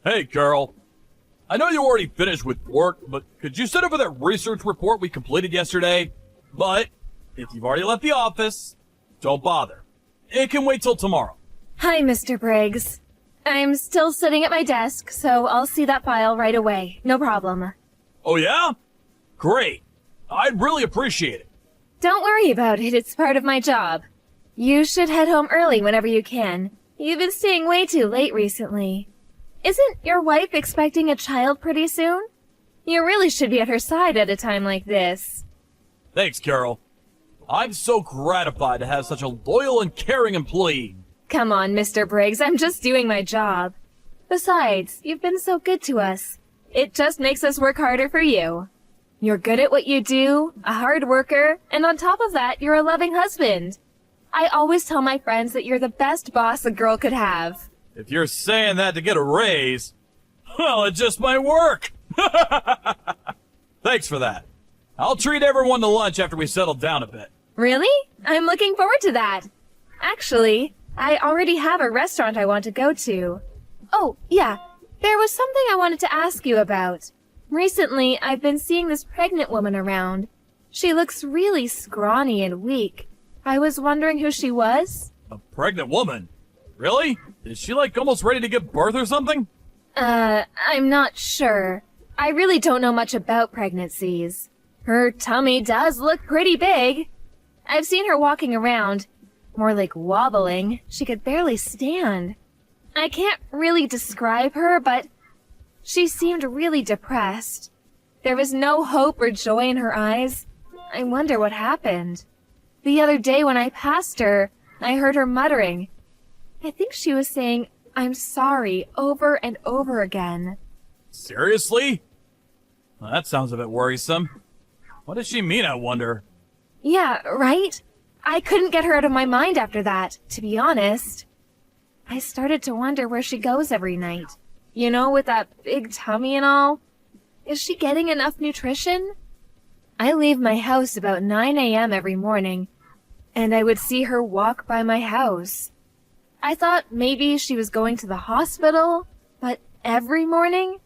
Hey, Carol. I know you already finished with work, but could you send over that research report we completed yesterday? But if you've already left the office, don't bother. It can wait till tomorrow. Hi, Mr. Briggs. I'm still sitting at my desk, so I'll see that file right away. No problem. Oh, yeah? Great. I'd really appreciate it. Don't worry about it. It's part of my job. You should head home early whenever you can. You've been staying way too late recently. Isn't your wife expecting a child pretty soon? You really should be at her side at a time like this. Thanks, Carol. I'm so gratified to have such a loyal and caring employee. Come on, Mr. Briggs. I'm just doing my job. Besides, you've been so good to us. It just makes us work harder for you. You're good at what you do, a hard worker, and on top of that, you're a loving husband. I always tell my friends that you're the best boss a girl could have. If you're saying that to get a raise, well, it just might work. Thanks for that. I'll treat everyone to lunch after we settle down a bit. Really? I'm looking forward to that. Actually, I already have a restaurant I want to go to. Oh, yeah. There was something I wanted to ask you about. Recently, I've been seeing this pregnant woman around. She looks really scrawny and weak. I was wondering who she was. A pregnant woman? Really? Is she almost ready to give birth or something? I'm not sure. I really don't know much about pregnancies. Her tummy does look pretty big. I've seen her walking around. More like wobbling. She could barely stand. I can't really describe her, but she seemed really depressed. There was no hope or joy in her eyes. I wonder what happened. The other day when I passed her, I heard her muttering. I think she was saying, "I'm sorry," over and over again. Seriously? Well, that sounds a bit worrisome. What does she mean, I wonder? Yeah, right? I couldn't get her out of my mind after that, to be honest. I started to wonder where she goes every night. You know, with that big tummy and all. Is she getting enough nutrition? I leave my house about 9 a.m. every morning, and I would see her walk by my house. I thought maybe she was going to the hospital, but every morning?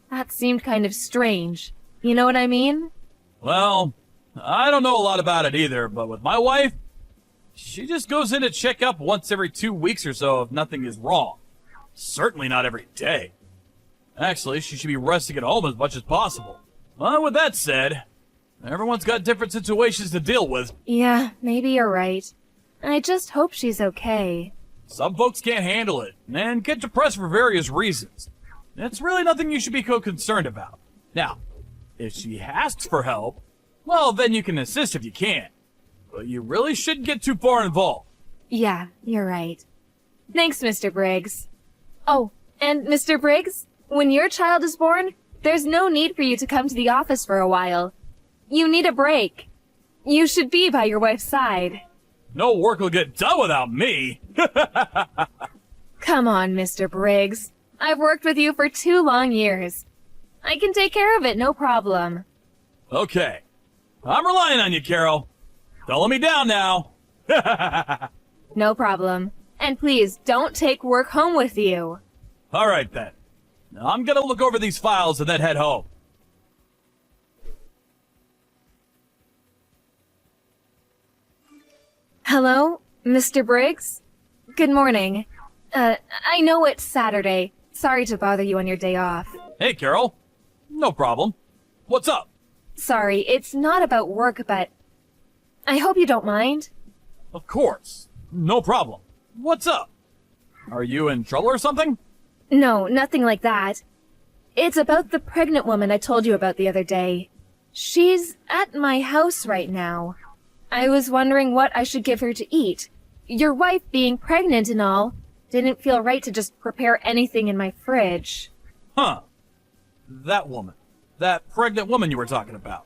That seemed kind of strange. You know what I mean? Well, I don't know a lot about it either, but with my wife, she just goes in to check up once every 2 weeks or so if nothing is wrong. Certainly not every day. Actually, she should be resting at home as much as possible. Well, with that said, everyone's got different situations to deal with. Yeah, maybe you're right. I just hope she's okay. Some folks can't handle it and get depressed for various reasons. It's really nothing you should be concerned about. Now, if she asks for help, well, then you can assist if you can. But you really shouldn't get too far involved. Yeah, you're right. Thanks, Mr. Briggs. Oh, and Mr. Briggs, when your child is born, there's no need for you to come to the office for a while. You need a break. You should be by your wife's side. No work will get done without me. Come on, Mr. Briggs. I've worked with you for 2 long years. I can take care of it, no problem. Okay. I'm relying on you, Carol. Don't let me down now. No problem. And please, don't take work home with you. All right, then. I'm gonna look over these files and then head home. Hello, Mr. Briggs? Good morning. I know it's Saturday. Sorry to bother you on your day off. Hey, Carol. No problem. What's up? Sorry, it's not about work, but I hope you don't mind. Of course. No problem. What's up? Are you in trouble or something? No, nothing like that. It's about the pregnant woman I told you about the other day. She's at my house right now. I was wondering what I should give her to eat. Your wife being pregnant and all, didn't feel right to just prepare anything in my fridge. Huh. That woman. That pregnant woman you were talking about.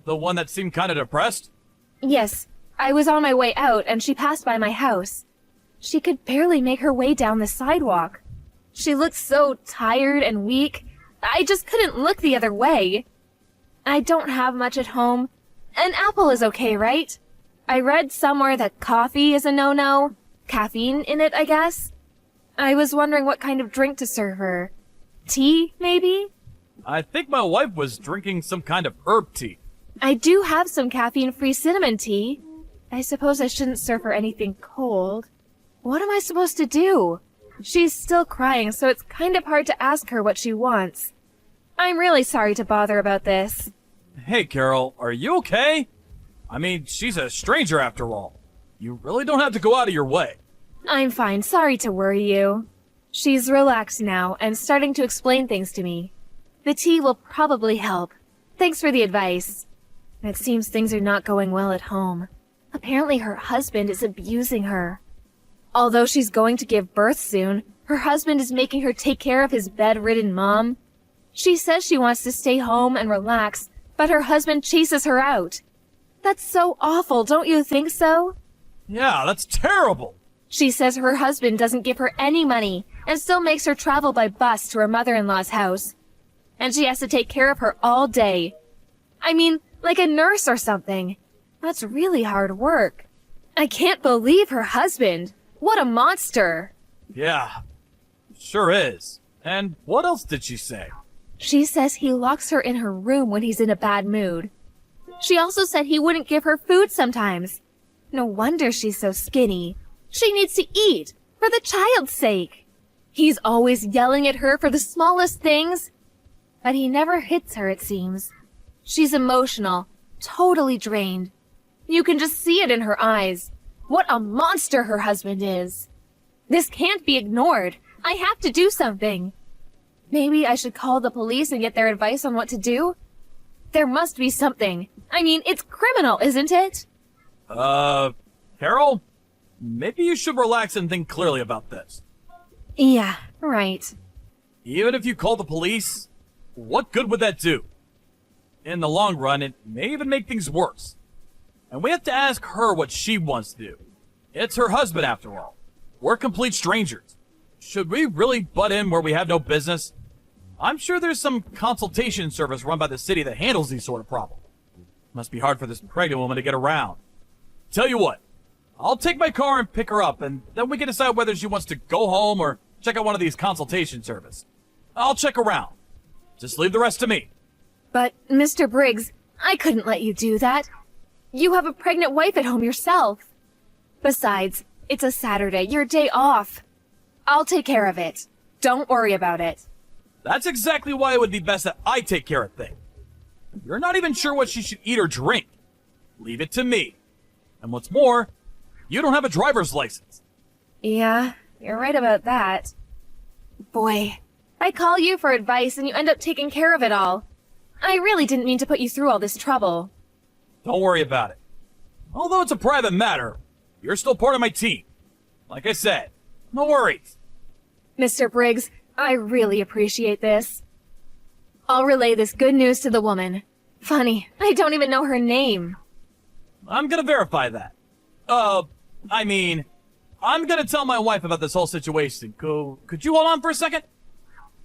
The one that seemed kind of depressed? Yes, I was on my way out and she passed by my house. She could barely make her way down the sidewalk. She looked so tired and weak, I just couldn't look the other way. I don't have much at home. An apple is okay, right? I read somewhere that coffee is a no-no. Caffeine in it, I guess. I was wondering what kind of drink to serve her. Tea, maybe? I think my wife was drinking some kind of herb tea. I do have some caffeine-free cinnamon tea. I suppose I shouldn't serve her anything cold. What am I supposed to do? She's still crying, so it's kind of hard to ask her what she wants. I'm really sorry to bother about this. Hey, Carol, are you okay? I mean, she's a stranger after all. You really don't have to go out of your way. I'm fine, sorry to worry you. She's relaxed now and starting to explain things to me. The tea will probably help. Thanks for the advice. It seems things are not going well at home. Apparently her husband is abusing her. Although she's going to give birth soon, her husband is making her take care of his bedridden mom. She says she wants to stay home and relax, but her husband chases her out. That's so awful, don't you think so? Yeah, that's terrible. She says her husband doesn't give her any money and still makes her travel by bus to her mother-in-law's house. And she has to take care of her all day. I mean, like a nurse or something. That's really hard work. I can't believe her husband. What a monster. Yeah, sure is. And what else did she say? She says he locks her in her room when he's in a bad mood. She also said he wouldn't give her food sometimes. No wonder she's so skinny. She needs to eat, for the child's sake. He's always yelling at her for the smallest things. But he never hits her, it seems. She's emotional, totally drained. You can just see it in her eyes. What a monster her husband is. This can't be ignored. I have to do something. Maybe I should call the police and get their advice on what to do? There must be something. I mean, it's criminal, isn't it? Carol? Maybe you should relax and think clearly about this. Yeah, right. Even if you call the police, what good would that do? In the long run, it may even make things worse. And we have to ask her what she wants to do. It's her husband, after all. We're complete strangers. Should we really butt in where we have no business? I'm sure there's some consultation service run by the city that handles these sort of problems. Must be hard for this pregnant woman to get around. Tell you what, I'll take my car and pick her up, and then we can decide whether she wants to go home or check out one of these consultation services. I'll check around. Just leave the rest to me. But, Mr. Briggs, I couldn't let you do that. You have a pregnant wife at home yourself. Besides, it's a Saturday, your day off. I'll take care of it. Don't worry about it. That's exactly why it would be best that I take care of things. You're not even sure what she should eat or drink. Leave it to me. And what's more, you don't have a driver's license. Yeah, you're right about that. Boy, I call you for advice and you end up taking care of it all. I really didn't mean to put you through all this trouble. Don't worry about it. Although it's a private matter, you're still part of my team. Like I said, no worries. Mr. Briggs, I really appreciate this. I'll relay this good news to the woman. Funny, I don't even know her name. I'm gonna verify that. I'm gonna tell my wife about this whole situation. Could you hold on for a second?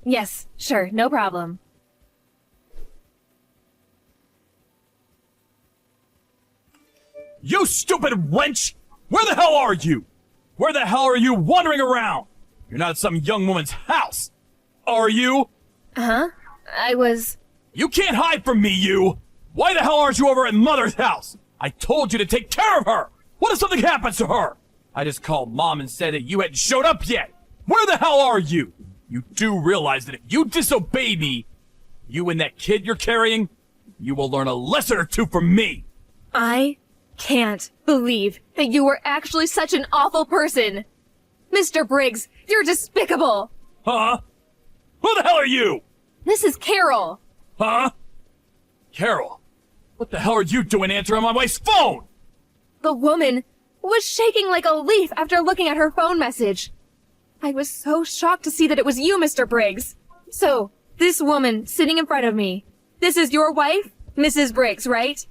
Yes, sure, no problem. You stupid wench! Where the hell are you? Where the hell are you wandering around? You're not at some young woman's house, are you? Huh? I was... You can't hide from me, you! Why the hell aren't you over at Mother's house? I told you to take care of her! What if something happens to her? I just called Mom and said that you hadn't showed up yet! Where the hell are you? You do realize that if you disobey me, you and that kid you're carrying, you will learn a lesson or two from me! I can't believe that you were actually such an awful person! Mr. Briggs, you're despicable! Huh? Who the hell are you? This is Carol! Huh? Carol, what the hell are you doing answering my wife's phone? The woman was shaking like a leaf after looking at her phone message. I was so shocked to see that it was you, Mr. Briggs. So, this woman sitting in front of me, this is your wife, Mrs. Briggs, right?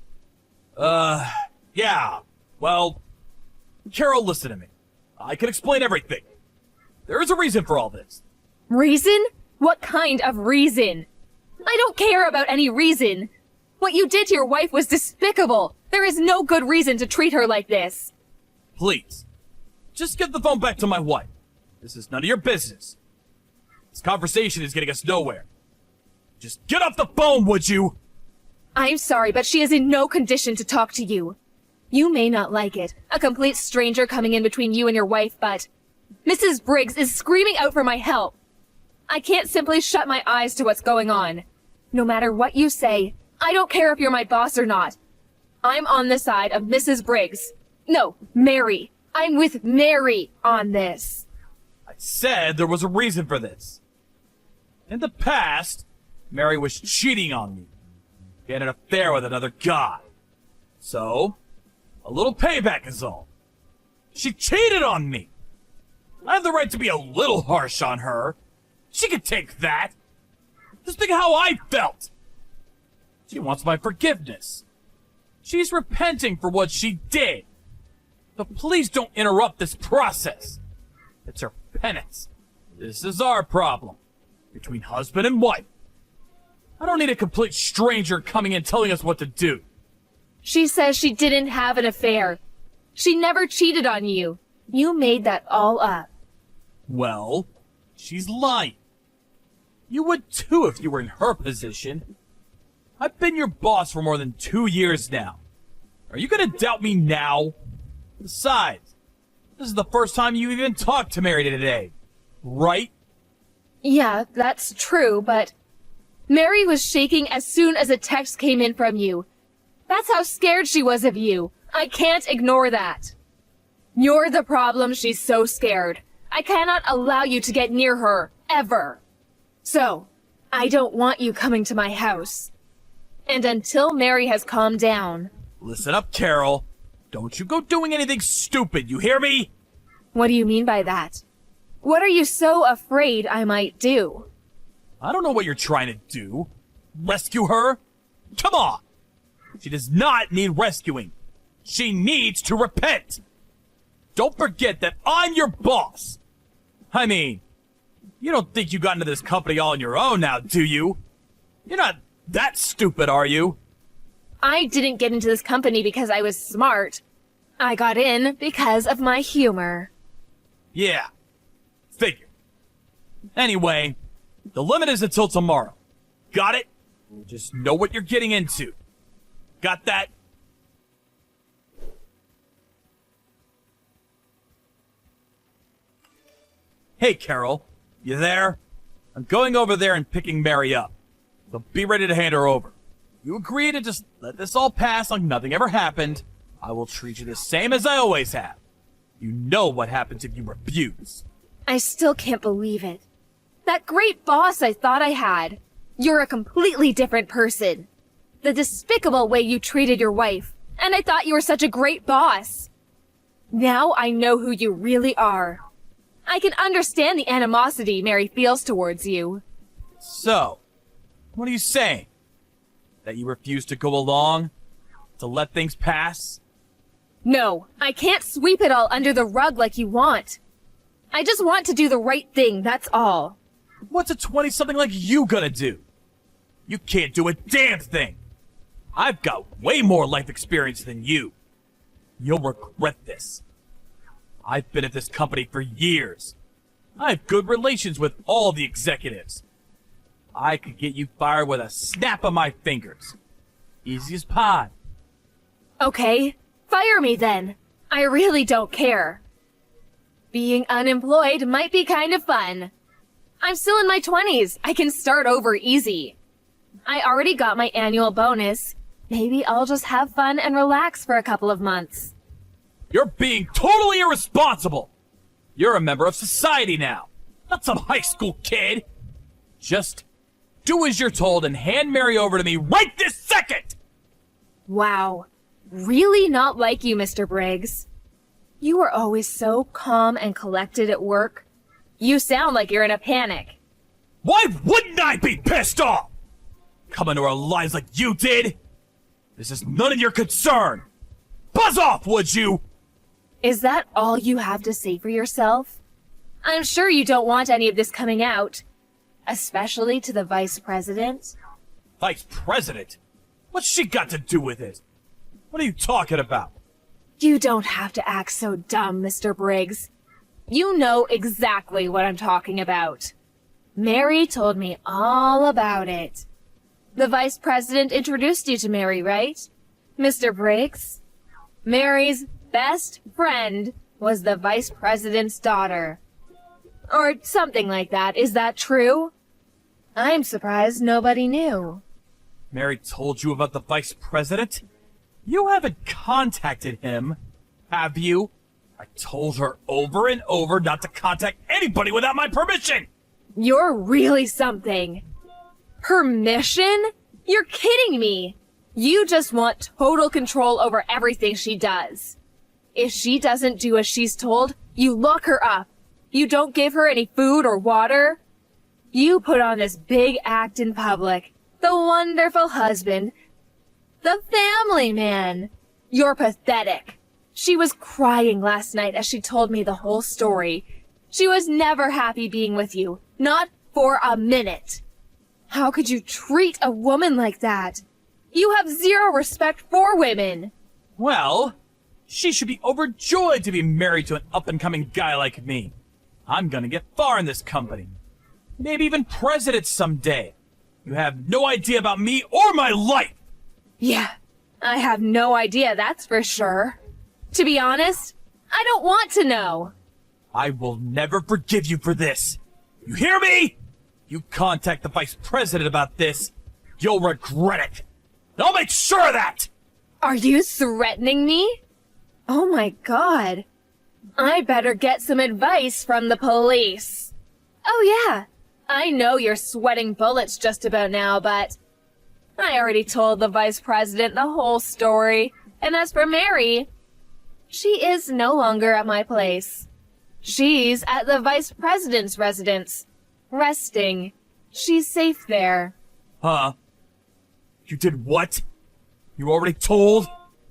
Yeah. Well, Carol, listen to me. I can explain everything. There is a reason for all this. Reason? What kind of reason? I don't care about any reason. What you did to your wife was despicable. There is no good reason to treat her like this. Please, just give the phone back to my wife. This is none of your business. This conversation is getting us nowhere. Just get off the phone, would you? I'm sorry, but she is in no condition to talk to you. You may not like it, a complete stranger coming in between you and your wife, but Mrs. Briggs is screaming out for my help. I can't simply shut my eyes to what's going on. No matter what you say, I don't care if you're my boss or not. I'm on the side of Mrs. Briggs. No, Mary. I'm with Mary on this. I said there was a reason for this. In the past, Mary was cheating on me. She had an affair with another guy. So, a little payback is all. She cheated on me. I have the right to be a little harsh on her. She can take that. Just think how I felt. She wants my forgiveness. She's repenting for what she did. But please don't interrupt this process. It's her penance. This is our problem. Between husband and wife. I don't need a complete stranger coming in telling us what to do. She says she didn't have an affair. She never cheated on you. You made that all up. Well, she's lying. You would too if you were in her position. I've been your boss for more than 2 years now. Are you gonna doubt me now? Besides, this is the first time you even talked to Mary today, right? Yeah, that's true, but Mary was shaking as soon as a text came in from you. That's how scared she was of you. I can't ignore that. You're the problem. She's so scared. I cannot allow you to get near her, ever. So, I don't want you coming to my house. And until Mary has calmed down... Listen up, Carol. Don't you go doing anything stupid, you hear me? What do you mean by that? What are you so afraid I might do? I don't know what you're trying to do. Rescue her? Come on! She does not need rescuing. She needs to repent. Don't forget that I'm your boss. I mean, you don't think you got into this company all on your own now, do you? You're not that stupid, are you? I didn't get into this company because I was smart. I got in because of my humor. Yeah, figure. Anyway, the limit is until tomorrow. Got it? Just know what you're getting into. Got that? Hey, Carol. You there? I'm going over there and picking Mary up. So be ready to hand her over. You agree to just let this all pass like nothing ever happened. I will treat you the same as I always have. You know what happens if you refuse. I still can't believe it. That great boss I thought I had. You're a completely different person. The despicable way you treated your wife. And I thought you were such a great boss. Now I know who you really are. I can understand the animosity Mary feels towards you. So, what are you saying? That you refuse to go along? To let things pass? No, I can't sweep it all under the rug like you want. I just want to do the right thing, that's all. What's a 20-something like you gonna do? You can't do a damn thing. I've got way more life experience than you. You'll regret this. I've been at this company for years. I have good relations with all the executives. I could get you fired with a snap of my fingers. Easy as pie. Okay, fire me then. I really don't care. Being unemployed might be kind of fun. I'm still in my 20s. I can start over easy. I already got my annual bonus. Maybe I'll just have fun and relax for a couple of months. You're being totally irresponsible. You're a member of society now, not some high school kid. Just do as you're told and hand Mary over to me right this second! Wow. Really not like you, Mr. Briggs. You are always so calm and collected at work. You sound like you're in a panic. Why wouldn't I be pissed off? Come into our lives like you did? This is none of your concern. Buzz off, would you? Is that all you have to say for yourself? I'm sure you don't want any of this coming out. Especially to the vice president. Vice president? What's she got to do with it? What are you talking about? You don't have to act so dumb, Mr. Briggs. You know exactly what I'm talking about. Mary told me all about it. The vice president introduced you to Mary, right? Mr. Briggs? Mary's best friend was the vice president's daughter. Or something like that. Is that true? I'm surprised nobody knew. Mary told you about the vice president? You haven't contacted him, have you? I told her over and over not to contact anybody without my permission! You're really something. Permission? You're kidding me. You just want total control over everything she does. If she doesn't do as she's told, you lock her up. You don't give her any food or water. You put on this big act in public. The wonderful husband. The family man. You're pathetic. She was crying last night as she told me the whole story. She was never happy being with you. Not for a minute. How could you treat a woman like that? You have zero respect for women. Well, she should be overjoyed to be married to an up-and-coming guy like me. I'm gonna get far in this company. Maybe even president someday. You have no idea about me or my life! Yeah, I have no idea, that's for sure. To be honest, I don't want to know. I will never forgive you for this. You hear me? You contact the vice president about this, you'll regret it. And I'll make sure of that! Are you threatening me? Oh my god. I better get some advice from the police. Oh yeah, I know you're sweating bullets just about now, but I already told the vice president the whole story. And as for Mary, she is no longer at my place. She's at the vice president's residence. Resting. She's safe there. Huh? You did what? You already told?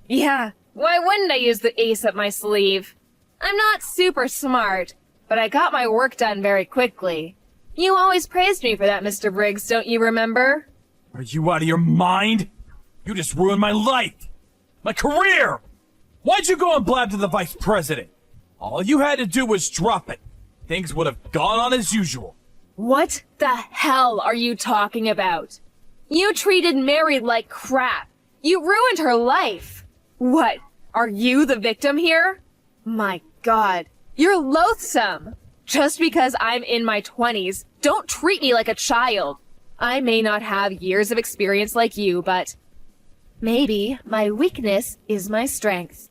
Yeah, why wouldn't I use the ace up my sleeve? I'm not super smart, but I got my work done very quickly. You always praised me for that, Mr. Briggs, don't you remember? Are you out of your mind? You just ruined my life! My career! Why'd you go and blab to the vice president? All you had to do was drop it. Things would have gone on as usual. What the hell are you talking about? You treated Mary like crap. You ruined her life. What? Are you the victim here? My god, you're loathsome. Just because I'm in my 20s, don't treat me like a child. I may not have years of experience like you, but maybe my weakness is my strength.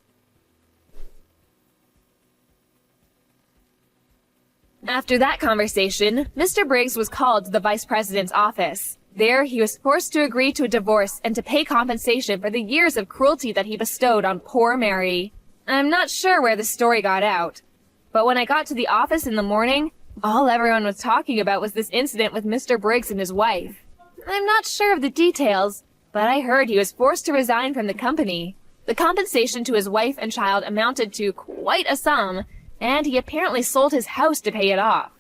After that conversation, Mr. Briggs was called to the vice president's office. There, he was forced to agree to a divorce and to pay compensation for the years of cruelty that he bestowed on poor Mary. I'm not sure where the story got out, but when I got to the office in the morning, all everyone was talking about was this incident with Mr. Briggs and his wife. I'm not sure of the details, but I heard he was forced to resign from the company. The compensation to his wife and child amounted to quite a sum, and he apparently sold his house to pay it off.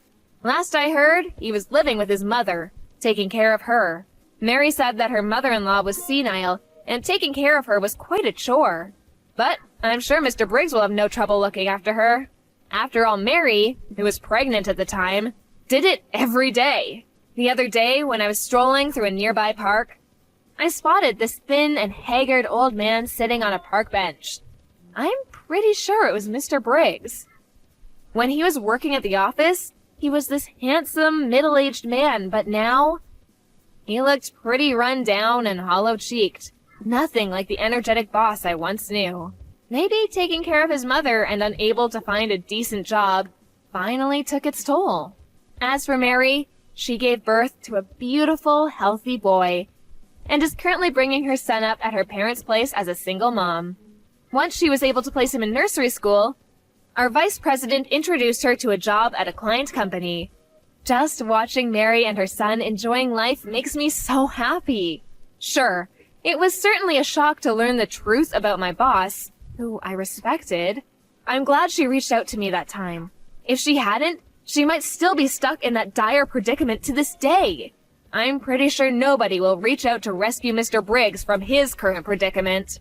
Last I heard, he was living with his mother, taking care of her. Mary said that her mother-in-law was senile, and taking care of her was quite a chore. But I'm sure Mr. Briggs will have no trouble looking after her. After all, Mary, who was pregnant at the time, did it every day. The other day, when I was strolling through a nearby park, I spotted this thin and haggard old man sitting on a park bench. I'm pretty sure it was Mr. Briggs. When he was working at the office, he was this handsome, middle-aged man, but now he looked pretty run down and hollow-cheeked. Nothing like the energetic boss I once knew. Maybe taking care of his mother and unable to find a decent job finally took its toll. As for Mary, she gave birth to a beautiful, healthy boy and is currently bringing her son up at her parents' place as a single mom. Once she was able to place him in nursery school, our vice president introduced her to a job at a client company. Just watching Mary and her son enjoying life makes me so happy. Sure, it was certainly a shock to learn the truth about my boss, who I respected. I'm glad she reached out to me that time. If she hadn't, she might still be stuck in that dire predicament to this day. I'm pretty sure nobody will reach out to rescue Mr. Briggs from his current predicament.